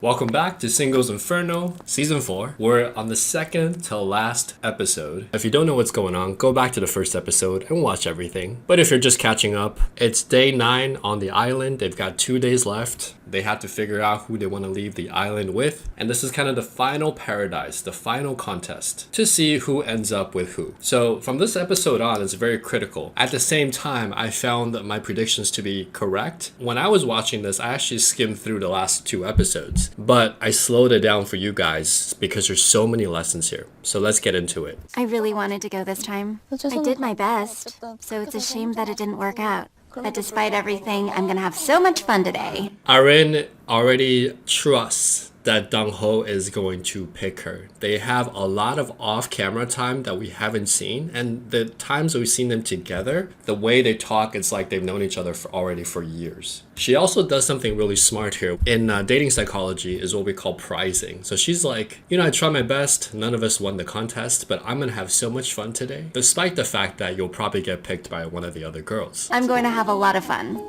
Welcome back to Singles Inferno Season 4. We're on the second to last episode. If you don't know what's going on, go back to the first episode and watch everything. But if you're just catching up, it's day 9 on the island. They've got 2 days left. They have to figure out who they want to leave the island with. And this is kind of the final paradise, the final contest to see who ends up with who. So from this episode on, it's very critical. At the same time, I found my predictions to be correct. When I was watching this, I actually skimmed through the last 2 episodes. But I slowed it down for you guys because there's so many lessons here. So let's get into it. I really wanted to go this time. I did my best, so it's a shame that it didn't work out. But despite everything, I'm gonna have so much fun today. Arin already trusts that Dong-ho is going to pick her. They have a lot of off-camera time that we haven't seen, and the times that we've seen them together, the way they talk, it's like they've known each other already for years. She also does something really smart here. In dating psychology is what we call prizing. So she's like, I tried my best. None of us won the contest, but I'm going to have so much fun today, despite the fact that you'll probably get picked by one of the other girls. I'm going to have a lot of fun.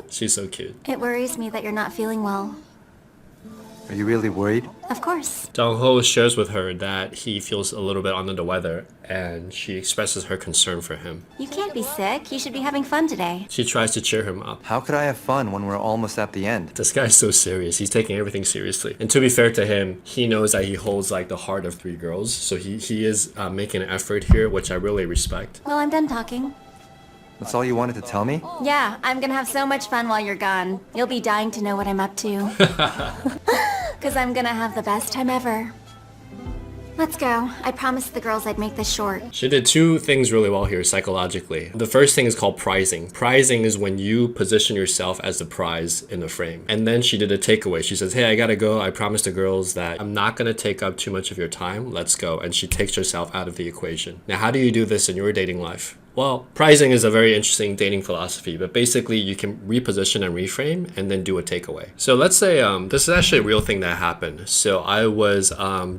She's so cute. It worries me that you're not feeling well. Are you really worried? Of course. Dong-ho shares with her that he feels a little bit under the weather, and she expresses her concern for him. You can't be sick. You should be having fun today. She tries to cheer him up. How could I have fun when we're almost at the end? This guy's so serious. He's taking everything seriously. And to be fair to him, he knows that he holds like the heart of 3 girls. So he is making an effort here, which I really respect. Well, I'm done talking. That's all you wanted to tell me? Yeah, I'm gonna have so much fun while you're gone. You'll be dying to know what I'm up to. Because I'm gonna have the best time ever. Let's go. I promised the girls I'd make this short. She did 2 things really well here psychologically. The first thing is called prizing. Prizing is when you position yourself as the prize in the frame. And then she did a takeaway. She says, hey, I gotta go. I promised the girls that I'm not gonna take up too much of your time. Let's go. And she takes herself out of the equation. Now, how do you do this in your dating life? Well, prizing is a very interesting dating philosophy, but basically you can reposition and reframe and then do a takeaway. So let's say this is actually a real thing that happened. So I was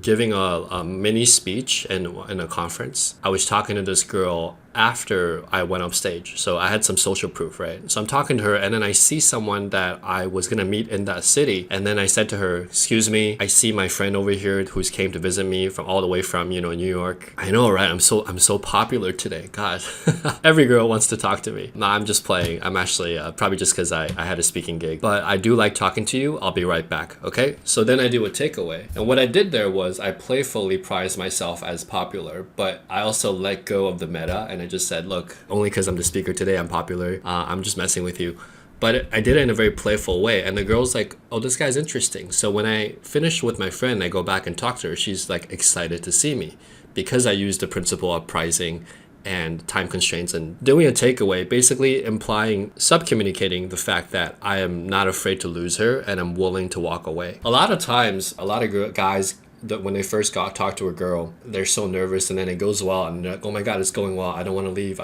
giving a mini speech in a conference. I was talking to this girl after I went up stage. So I had some social proof, right? So I'm talking to her and then I see someone that I was gonna meet in that city. And then I said to her, excuse me, I see my friend over here who's came to visit me from all the way from, New York. I know, right? I'm so popular today. God, every girl wants to talk to me. No, I'm just playing. I'm actually probably just because I had a speaking gig, but I do like talking to you. I'll be right back. Okay. So then I do a takeaway. And what I did there was I playfully prized myself as popular, but I also let go of the meta and I just said, look, only because I'm the speaker today, I'm popular. I'm just messing with you. But I did it in a very playful way. And the girl's like, oh, this guy's interesting. So when I finish with my friend, I go back and talk to her. She's like excited to see me because I used the principle of prizing and time constraints and doing a takeaway, basically implying, sub-communicating the fact that I am not afraid to lose her and I'm willing to walk away. A lot of times, a lot of guys, that when they first talk to a girl, they're so nervous and then it goes well and they're like, oh my god, it's going well, I don't want to leave,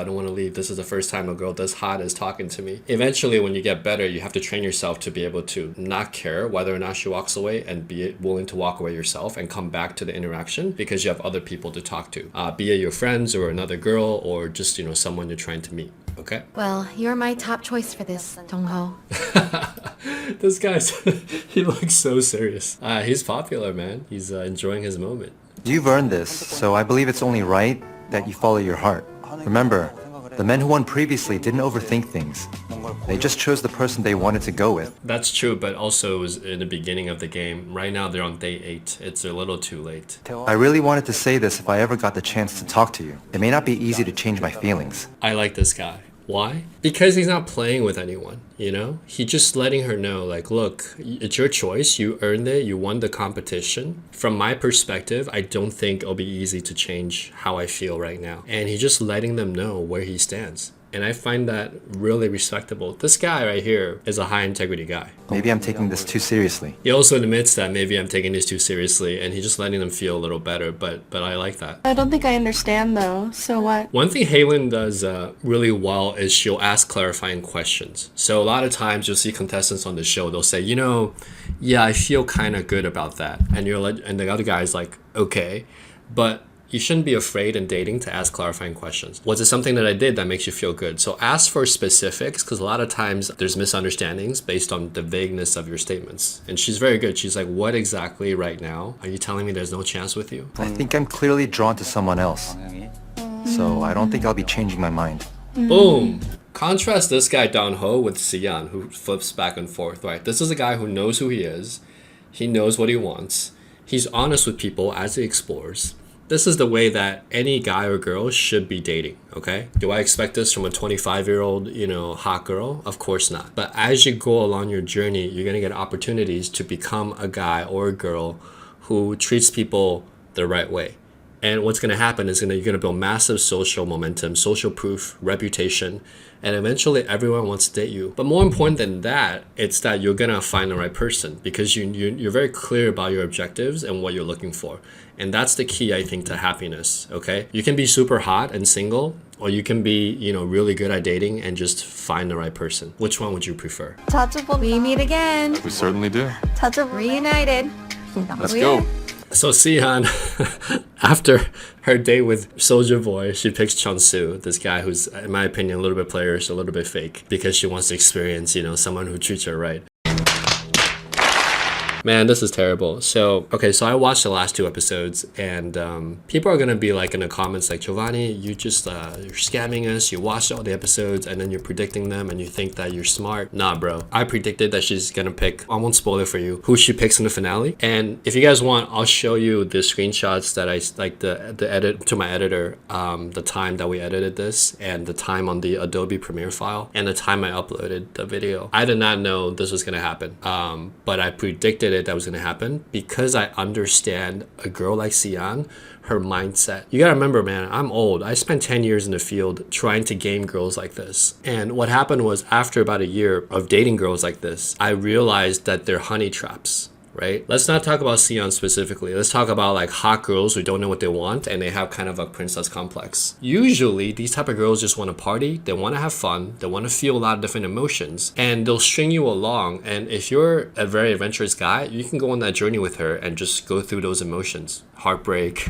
this is the first time a girl this hot is talking to me. Eventually when you get better, you have to train yourself to be able to not care whether or not she walks away and be willing to walk away yourself and come back to the interaction because you have other people to talk to, be it your friends or another girl or just someone you're trying to meet. Okay? Well, you're my top choice for this, Dong-ho. This guy's, he looks so serious. He's popular, man. He's enjoying his moment. You've earned this, so I believe it's only right that you follow your heart. Remember, the men who won previously didn't overthink things. They just chose the person they wanted to go with. That's true, but also it was in the beginning of the game. Right now they're on day 8. It's a little too late. I really wanted to say this if I ever got the chance to talk to you. It may not be easy to change my feelings. I like this guy. Why? Because he's not playing with anyone, He's just letting her know, like, look, it's your choice. You earned it. You won the competition. From my perspective, I don't think it'll be easy to change how I feel right now. And he's just letting them know where he stands. And I find that really respectable. This guy right here is a high integrity guy. Maybe I'm taking this too seriously. He also admits that maybe I'm taking this too seriously and he's just letting them feel a little better, but I like that. I don't think I understand though, so what? One thing Halen does really well is she'll ask clarifying questions. So a lot of times you'll see contestants on the show, they'll say, yeah, I feel kind of good about that. And and the other guy's like, okay. But you shouldn't be afraid in dating to ask clarifying questions. Was it something that I did that makes you feel good? So ask for specifics, because a lot of times there's misunderstandings based on the vagueness of your statements. And she's very good. She's like, what exactly right now? Are you telling me there's no chance with you? I think I'm clearly drawn to someone else. So I don't think I'll be changing my mind. Boom. Contrast this guy Dong-ho with Sian, who flips back and forth, right? This is a guy who knows who he is. He knows what he wants. He's honest with people as he explores. This is the way that any guy or girl should be dating, okay? Do I expect this from a 25-year-old, hot girl? Of course not. But as you go along your journey, you're gonna get opportunities to become a guy or a girl who treats people the right way. And what's going to happen is you're going to build massive social momentum, social proof, reputation, and eventually everyone wants to date you. But more important than that, it's that you're going to find the right person, because you're very clear about your objectives and what you're looking for. And that's the key, I think, to happiness, okay? You can be super hot and single, or you can be, really good at dating and just find the right person. Which one would you prefer? We meet again. We certainly do. Reunited. Let's go. So Sihan, after her date with Soldier Boy, she picks Chunsu, this guy who's, in my opinion, a little bit playerish, a little bit fake, because she wants to experience, someone who treats her right. Man, this is terrible. So I watched the last 2 episodes, and people are gonna be like in the comments like, Giovanni, you just you're scamming us. You watched all the episodes and then you're predicting them and you think that you're smart. Nah, bro. I predicted that she's gonna pick, I won't spoil it for you, who she picks in the finale. And if you guys want, I'll show you the screenshots that I like, the edit to my editor, the time that we edited this, and the time on the Adobe Premiere file, and the time I uploaded the video. I did not know this was gonna happen, but I predicted it that was going to happen because I understand a girl like Sian, her mindset. You gotta remember, man, I'm old. I spent 10 years in the field trying to game girls like this. And what happened was, after about a year of dating girls like this, I realized that they're honey traps. Right? Let's not talk about Sian specifically. Let's talk about like hot girls who don't know what they want and they have kind of a princess complex. Usually, these type of girls just want to party, they want to have fun, they want to feel a lot of different emotions, and they'll string you along. And if you're a very adventurous guy, you can go on that journey with her and just go through those emotions. Heartbreak,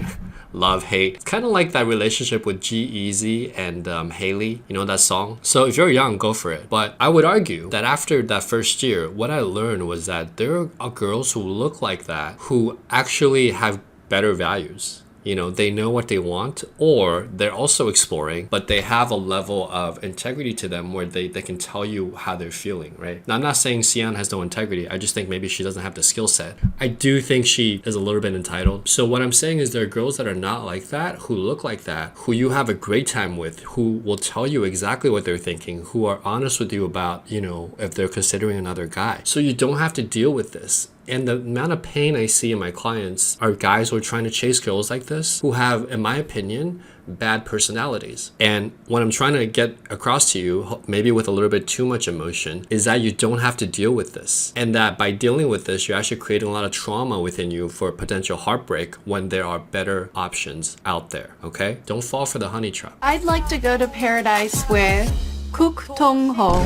love, hate. It's kind of like that relationship with G-Eazy and Haley, that song. So if you're young, go for it. But I would argue that after that first year, what I learned was that there are girls who look like that who actually have better values. They know what they want, or they're also exploring, but they have a level of integrity to them where they can tell you how they're feeling, right? Now, I'm not saying Sian has no integrity. I just think maybe she doesn't have the skill set. I do think she is a little bit entitled. So what I'm saying is there are girls that are not like that, who look like that, who you have a great time with, who will tell you exactly what they're thinking, who are honest with you about, if they're considering another guy. So you don't have to deal with this. And the amount of pain I see in my clients are guys who are trying to chase girls like this, who have, in my opinion, bad personalities. And what I'm trying to get across to you, maybe with a little bit too much emotion, is that you don't have to deal with this. And that by dealing with this, you're actually creating a lot of trauma within you for potential heartbreak when there are better options out there, okay? Don't fall for the honey trap. I'd like to go to paradise with Kook Dong-ho.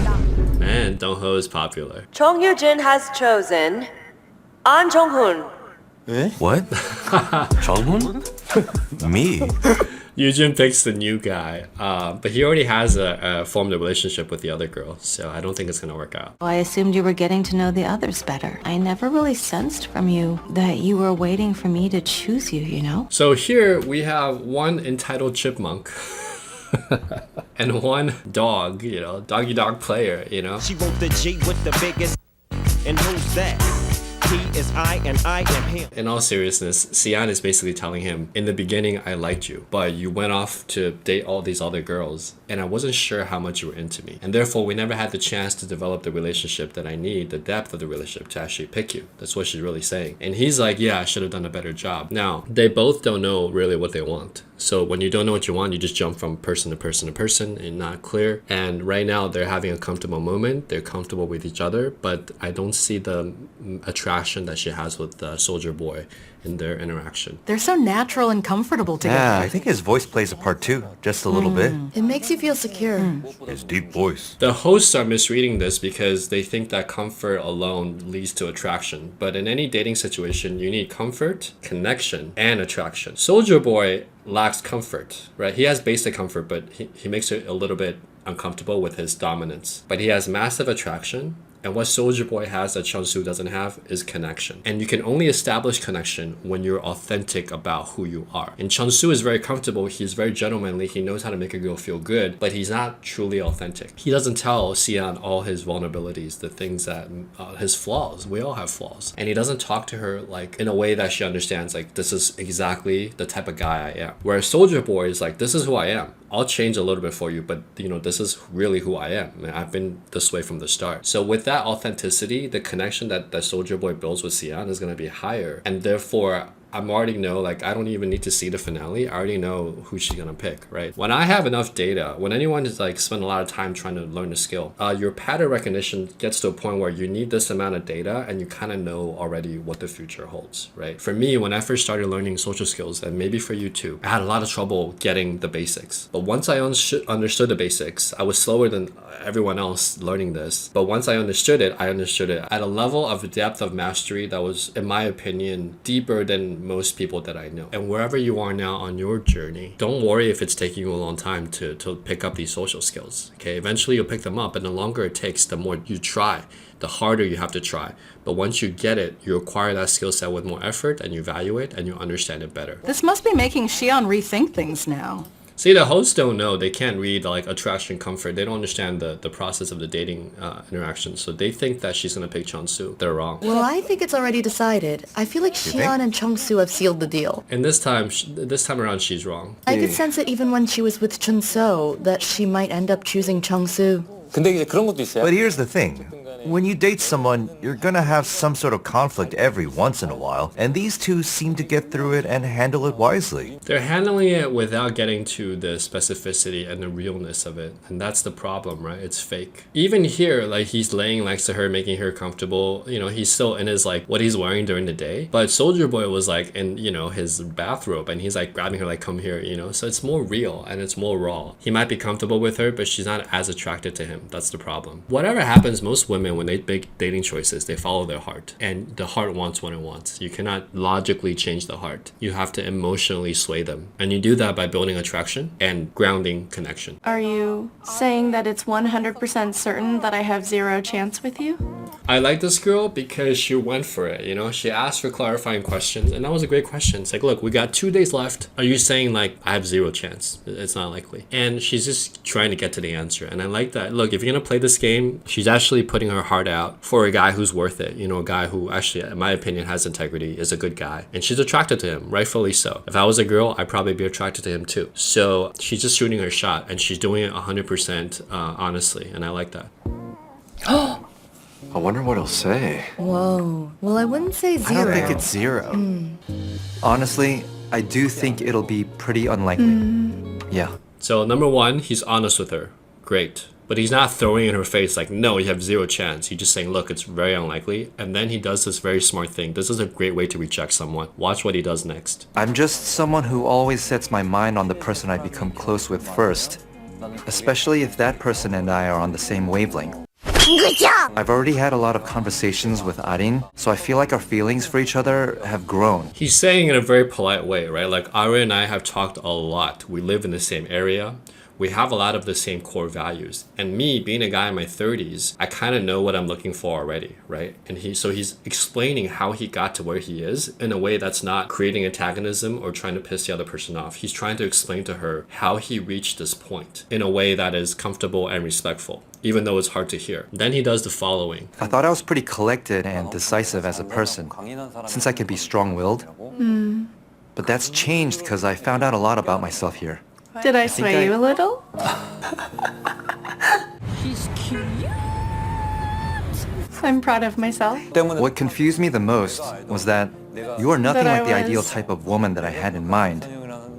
Man, Dong-ho is popular. Chong Yoo-jin has chosen An Jong-hoon. What? Jong-hoon? Me? Yoo-jin picks the new guy, but he already has formed a relationship with the other girl, so I don't think it's gonna work out. I assumed you were getting to know the others better. I never really sensed from you that you were waiting for me to choose you, So here we have one entitled chipmunk and one dog, doggy dog player, She wrote the G with the biggest, and who's that? He is I and I am him. In all seriousness, Sian is basically telling him, in the beginning I liked you, but you went off to date all these other girls and I wasn't sure how much you were into me. And therefore we never had the chance to develop the relationship that I need, the depth of the relationship to actually pick you. That's what she's really saying. And he's like, yeah, I should have done a better job. Now, they both don't know really what they want. So when you don't know what you want, you just jump from person to person to person and not clear. And right now they're having a comfortable moment. They're comfortable with each other, but I don't see the attraction connection that she has with Soldier Boy in their interaction. They're so natural and comfortable together. Yeah, I think his voice plays a part too, just a little bit. It makes you feel secure. His deep voice. The hosts are misreading this because they think that comfort alone leads to attraction. But in any dating situation, you need comfort, connection, and attraction. Soldier Boy lacks comfort, right? He has basic comfort, but he makes it a little bit uncomfortable with his dominance. But he has massive attraction. And what Soldier Boy has that Chun-Soo doesn't have is connection. And you can only establish connection when you're authentic about who you are. And Chun-Soo is very comfortable. He's very gentlemanly. He knows how to make a girl feel good, but he's not truly authentic. He doesn't tell Sian all his vulnerabilities, the things that, his flaws. We all have flaws. And he doesn't talk to her like in a way that she understands, like, this is exactly the type of guy I am. Whereas Soldier Boy is like, this is who I am. I'll change a little bit for you, but this is really who I am. I've been this way from the start. So with that authenticity, the connection that Soldier Boy builds with Sian is going to be higher. And therefore, I'm already know, like, I don't even need to see the finale. I already know who she's gonna pick, right? When I have enough data, when anyone is like spend a lot of time trying to learn a skill, your pattern recognition gets to a point where you need this amount of data and you kind of know already what the future holds, right? For me, when I first started learning social skills, and maybe for you too, I had a lot of trouble getting the basics. But once I understood the basics, I was slower than everyone else learning this. But once I understood it at a level of depth of mastery that was, in my opinion, deeper than most people that I know. And wherever you are now on your journey, don't worry if it's taking you a long time to pick up these social skills. Okay, eventually you'll pick them up, and the longer it takes, the more you try, the harder you have to try. But once you get it, you acquire that skill set with more effort, and you value it, and you understand it better. This must be making Xian rethink things now. See, the hosts don't know. They can't read like attraction, comfort. They don't understand the process of the dating interaction. So they think that she's going to pick Chun-Soo. They're wrong. Well, I think it's already decided. I feel like Xian and Chun-Soo have sealed the deal. And this time around, she's wrong. I could sense it even when she was with Chun-Soo that she might end up choosing Chun-Soo. But here's the thing. When you date someone, you're gonna have some sort of conflict every once in a while, and these two seem to get through it and handle it wisely. They're handling it without getting to the specificity and the realness of it, and that's the problem, right? It's fake. Even here, like, he's laying next to her, making her comfortable. He's still in his, like, what he's wearing during the day. But Soldier Boy was, like, in, his bathrobe, and he's, like, grabbing her, like, come here, So it's more real, and it's more raw. He might be comfortable with her, but she's not as attracted to him. That's the problem. Whatever happens, most women, when they make dating choices, they follow their heart, and the heart wants what it wants. You cannot logically change the heart. You have to emotionally sway them, and you do that by building attraction and grounding connection. Are you saying that it's 100% certain that I have zero chance with you? I like this girl because she went for it. She asked for clarifying questions, and that was a great question. It's like, look, we got 2 days left. Are you saying, like, I have zero chance? It's not likely. And she's just trying to get to the answer, and I like that. Look, if you're gonna play this game, she's actually putting her heart out for a guy who's worth it. A guy who actually, in my opinion, has integrity, is a good guy, and she's attracted to him, rightfully so. If I was a girl, I'd probably be attracted to him too. So she's just shooting her shot, and she's doing it 100% honestly, and I like that. I wonder what he'll say. Whoa. Well, I wouldn't say zero. I don't think it's zero. Honestly, I do think it'll be pretty unlikely. Yeah. So number one, he's honest with her. Great. But he's not throwing in her face like, no, you have zero chance. He's just saying, look, it's very unlikely. And then he does this very smart thing. This is a great way to reject someone. Watch what he does next. I'm just someone who always sets my mind on the person I become close with first. Especially if that person and I are on the same wavelength. Good job! I've already had a lot of conversations with Arin, so I feel like our feelings for each other have grown. He's saying in a very polite way, right? Like, Arin and I have talked a lot. We live in the same area. We have a lot of the same core values. And me, being a guy in my 30s, I kind of know what I'm looking for already, right? And he's explaining how he got to where he is in a way that's not creating antagonism or trying to piss the other person off. He's trying to explain to her how he reached this point in a way that is comfortable and respectful, even though it's hard to hear. Then he does the following. I thought I was pretty collected and decisive as a person, since I can be strong-willed. But that's changed because I found out a lot about myself here. Did I sway you a little? She's cute. I'm proud of myself. What confused me the most was that you are nothing That I like the ideal was- type of woman that I had in mind.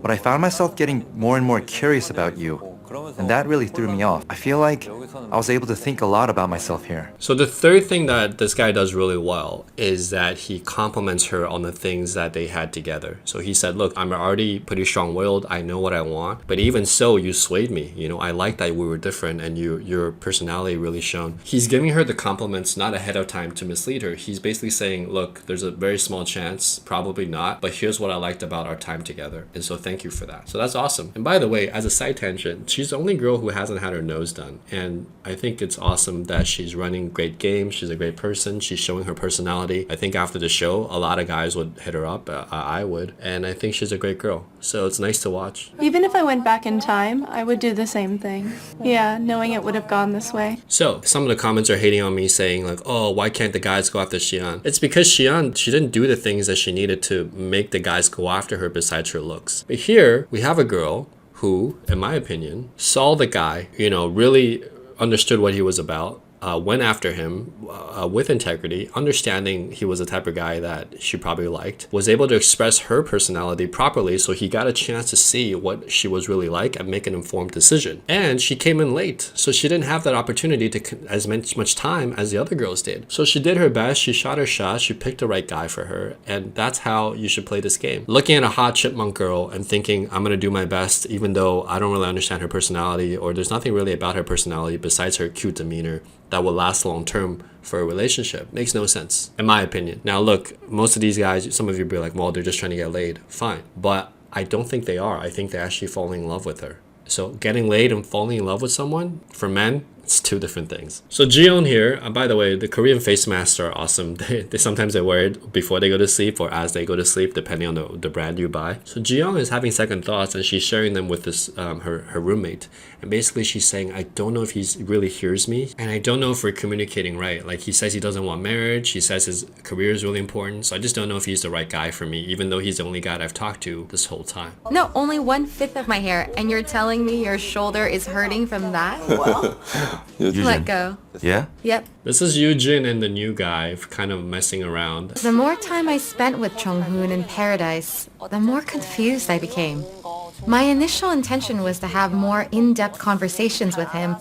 But I found myself getting more and more curious about you, And that really threw me off. I feel like I was able to think a lot about myself here. So the third thing that this guy does really well is that he compliments her on the things that they had together. So he said, look, I'm already pretty strong-willed. I know what I want. But even so, you swayed me. You know, I like that we were different and your personality really shone. He's giving her the compliments not ahead of time to mislead her. He's basically saying, look, there's a very small chance, probably not, but here's what I liked about our time together. And so thank you for that. So that's awesome. And by the way, as a side tangent, she's the only girl who hasn't had her nose done. And I think it's awesome that she's running great games. She's a great person. She's showing her personality. I think after the show, a lot of guys would hit her up. I would. And I think she's a great girl. So it's nice to watch. Even if I went back in time, I would do the same thing. Yeah, knowing it would have gone this way. So some of the comments are hating on me saying like, oh, why can't the guys go after Xi'an? It's because Xi'an, she didn't do the things that she needed to make the guys go after her besides her looks. But here we have a girl who, in my opinion, saw the guy, you know, really understood what he was about, went after him with integrity, understanding he was the type of guy that she probably liked, was able to express her personality properly so he got a chance to see what she was really like and make an informed decision. And she came in late, so she didn't have that opportunity to as much time as the other girls did. So she did her best, she shot her shot, she picked the right guy for her, and that's how you should play this game. Looking at a hot chipmunk girl and thinking, I'm gonna do my best even though I don't really understand her personality, or there's nothing really about her personality besides her cute demeanor that will last long term for a relationship, makes no sense, in my opinion. Now look, most of these guys, some of you be like, well, they're just trying to get laid. Fine. But I don't think they are. I think they're actually falling in love with her. So getting laid and falling in love with someone, for men, it's two different things. So Jiyeon here, by the way, the Korean face masks are awesome. They sometimes they wear it before they go to sleep or as they go to sleep, depending on the brand you buy. So Jiyeon is having second thoughts and she's sharing them with this her roommate. And basically she's saying, I don't know if he really hears me and I don't know if we're communicating right. Like he says he doesn't want marriage. He says his career is really important. So I just don't know if he's the right guy for me, even though he's the only guy I've talked to this whole time. No, only 1/5 of my hair, and you're telling me your shoulder is hurting from that? Well, let go. Yeah? Yep. This is Eugene and the new guy kind of messing around. The more time I spent with Jong-hoon in Paradise, the more confused I became. My initial intention was to have more in-depth conversations with him,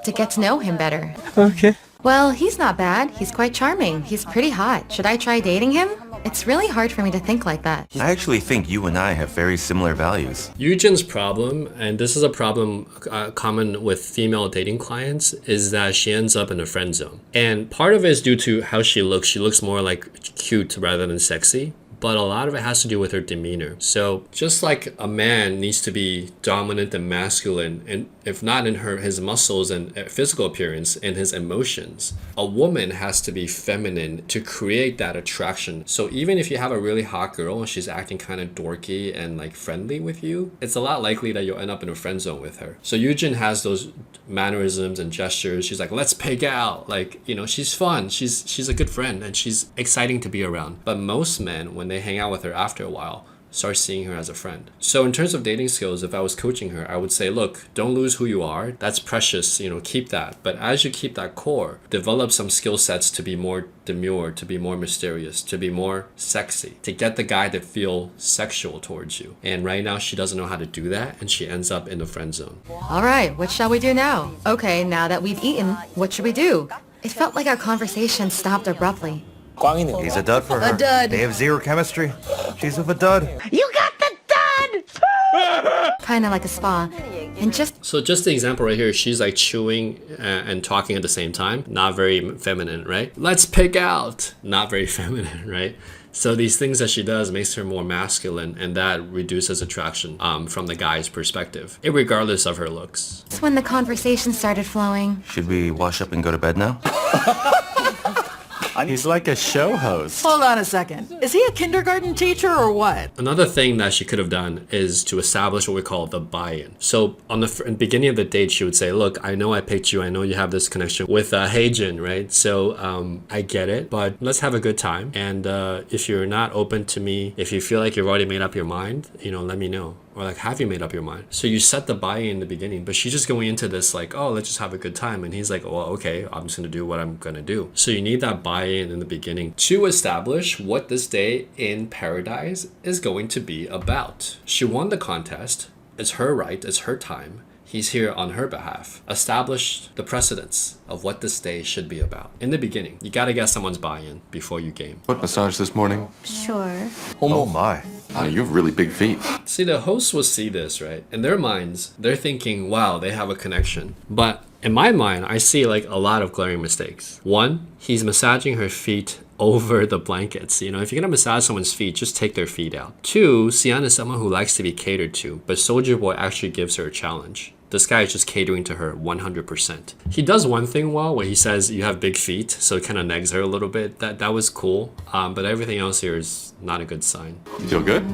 to get to know him better. Okay. Well, he's not bad. He's quite charming. He's pretty hot. Should I try dating him? It's really hard for me to think like that. I actually think you and I have very similar values. Eugene's problem, and this is a problem common with female dating clients, is that she ends up in a friend zone. And part of it is due to how she looks. She looks more like cute rather than sexy. But a lot of it has to do with her demeanor. So just like a man needs to be dominant and masculine, and if not in his muscles and physical appearance, in his emotions, a woman has to be feminine to create that attraction. So even if you have a really hot girl and she's acting kind of dorky and like friendly with you, it's a lot likely that you'll end up in a friend zone with her. So Eugene has those mannerisms and gestures. She's like, let's pig out. Like, you know, she's fun. She's a good friend and she's exciting to be around. But most men, when they hang out with her after a while, start seeing her as a friend. So in terms of dating skills, if I was coaching her, I would say, look, don't lose who you are. That's precious, you know, keep that. But as you keep that core, develop some skill sets to be more demure, to be more mysterious, to be more sexy, to get the guy to feel sexual towards you. And right now she doesn't know how to do that and she ends up in the friend zone. All right, what shall we do now? Okay, now that we've eaten, what should we do? It felt like our conversation stopped abruptly. He's a dud for her. A dud. They have zero chemistry. She's with a dud. You got the dud! Kind of like a spa. And So just the example right here, she's like chewing and talking at the same time. Not very feminine, right? Let's pick out. Not very feminine, right? So these things that she does makes her more masculine, and that reduces attraction from the guy's perspective, regardless of her looks. that's when the conversation started flowing. Should we wash up and go to bed now? He's like a show host. Hold on a second. Is he a kindergarten teacher or what? Another thing that she could have done is to establish what we call the buy-in. So on the beginning of the date, she would say, look, I know I picked you. I know you have this connection with Heijin, right? So I get it, but let's have a good time. And if you're not open to me, if you feel like you've already made up your mind, you know, let me know. Or like, have you made up your mind? So you set the buy-in in the beginning, but she's just going into this like, oh, let's just have a good time. And he's like, well, okay, I'm just gonna do what I'm gonna do. So you need that buy-in in the beginning to establish what this day in paradise is going to be about. She won the contest. It's her right, it's her time. He's here on her behalf. Establish the precedence of what this day should be about. In the beginning, you gotta get someone's buy-in before you game. Foot massage this morning? Sure. Oh my. You have really big feet. See, the hosts will see this, right? In their minds, they're thinking, wow, they have a connection. But in my mind, I see like a lot of glaring mistakes. One, he's massaging her feet over the blankets. You know, if you're gonna massage someone's feet, just take their feet out. Two, Sian is someone who likes to be catered to, but Soldier Boy actually gives her a challenge. This guy is just catering to her 100%. He does one thing well where he says you have big feet, so it kind of negs her a little bit. That was cool, but everything else here is not a good sign. You feel good?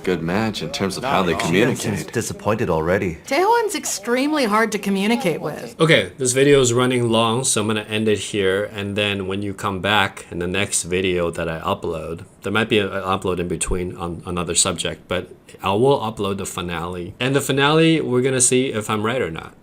Good match in terms of how they communicate. Seems disappointed already. Taehoen's extremely hard to communicate with. Okay, this video is running long, so I'm gonna end it here. And then when you come back in the next video that I upload, there might be an upload in between on another subject, but I will upload the finale. And the finale, we're gonna see if I'm right or not.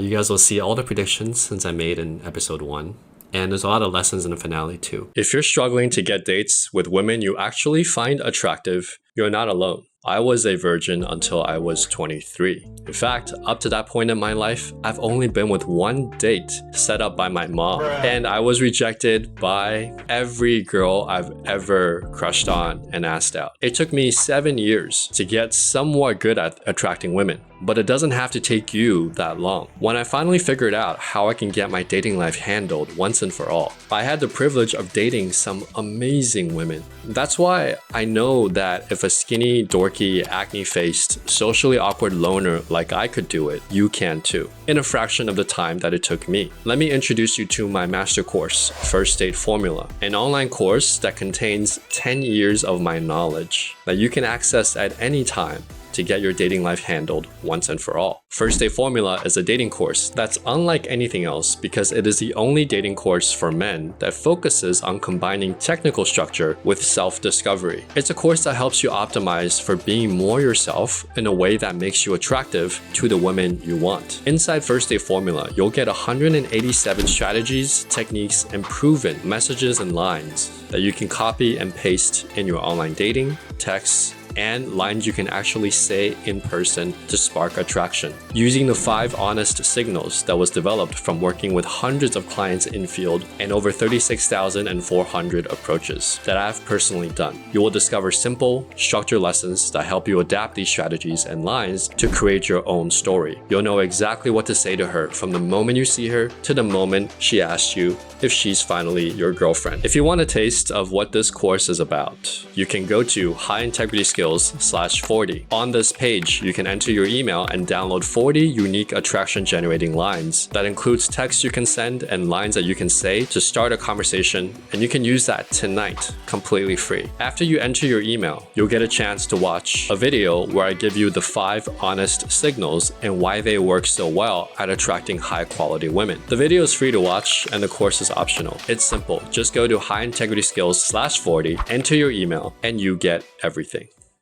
You guys will see all the predictions since I made in episode 1. And there's a lot of lessons in the finale too. If you're struggling to get dates with women you actually find attractive, you're not alone. I was a virgin until I was 23. In fact, up to that point in my life, I've only been with one date set up by my mom. And I was rejected by every girl I've ever crushed on and asked out. It took me 7 years to get somewhat good at attracting women, but it doesn't have to take you that long. When I finally figured out how I can get my dating life handled once and for all, I had the privilege of dating some amazing women. That's why I know that if a skinny, dorky, acne-faced, socially awkward loner like I could do it, you can too, in a fraction of the time that it took me. Let me introduce you to my master course, First Date Formula, an online course that contains 10 years of my knowledge that you can access at any time to get your dating life handled once and for all. First Date Formula is a dating course that's unlike anything else because it is the only dating course for men that focuses on combining technical structure with self-discovery. It's a course that helps you optimize for being more yourself in a way that makes you attractive to the women you want. Inside First Date Formula, you'll get 187 strategies, techniques, and proven messages and lines that you can copy and paste in your online dating, texts, and lines you can actually say in person to spark attraction. Using the 5 honest signals that was developed from working with hundreds of clients in field and over 36,400 approaches that I've personally done. You will discover simple, structured lessons that help you adapt these strategies and lines to create your own story. You'll know exactly what to say to her from the moment you see her to the moment she asks you if she's finally your girlfriend. If you want a taste of what this course is about, you can go to highintegrityskills/40. On this page, you can enter your email and download 40 unique attraction generating lines. That includes text you can send and lines that you can say to start a conversation, and you can use that tonight, completely free. After you enter your email, you'll get a chance to watch a video where I give you the 5 honest signals and why they work so well at attracting high quality women. The video is free to watch and the course is optional. It's simple. Just go to highintegrityskills/40, enter your email, and you get everything.